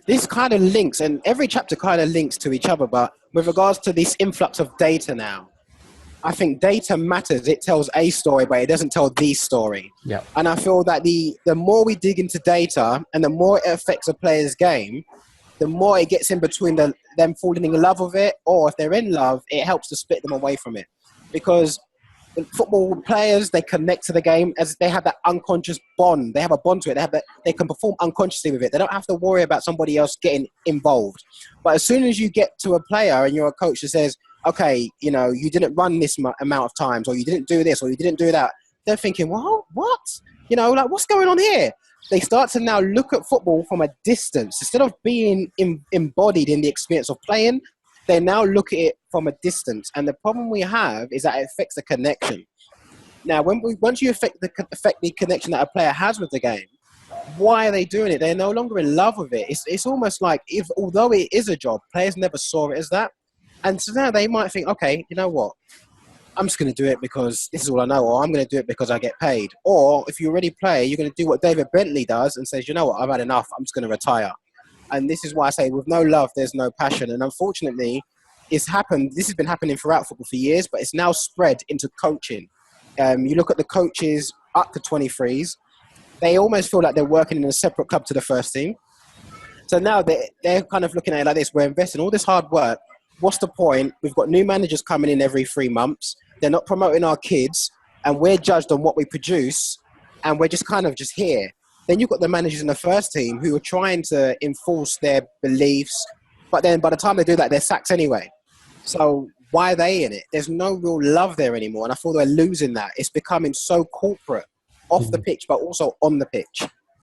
this kind of links, and every chapter kind of links to each other, but with regards to this influx of data now, I think data matters. It tells a story, but it doesn't tell the story. Yeah. And I feel that the more we dig into data and the more it affects a player's game, the more it gets in between them falling in love with it, or if they're in love, it helps to split them away from it. Because football players, they connect to the game as they have that unconscious bond. They have a bond to it. They can perform unconsciously with it. They don't have to worry about somebody else getting involved. But as soon as you get to a player and you're a coach that says, okay, you know, you didn't run this amount of times, or you didn't do this, or you didn't do that, they're thinking, well, what? You know, like, what's going on here? They start to now look at football from a distance. Instead of being embodied in the experience of playing, they now look at it from a distance. And the problem we have is that it affects the connection. Now, once you affect the connection that a player has with the game, why are they doing it? They're no longer in love with it. It's almost like, although it is a job, players never saw it as that. And so now they might think, okay, you know what? I'm just going to do it because this is all I know, or I'm going to do it because I get paid. Or if you already play, you're going to do what David Bentley does and says, you know what, I've had enough, I'm just going to retire. And this is why I say with no love, there's no passion. And unfortunately, this has been happening throughout football for years, but it's now spread into coaching. You look at the coaches up to 23s, they almost feel like they're working in a separate club to the first team. So now they're kind of looking at it like this, we're investing all this hard work. What's the point? We've got new managers coming in every 3 months. They're not promoting our kids, and we're judged on what we produce, and we're just kind of just here. Then you've got the managers in the first team who are trying to enforce their beliefs, but then by the time they do that, they're sacked anyway. So why are they in it? There's no real love there anymore, and I feel they're losing that. It's becoming so corporate, off the pitch, but also on the pitch.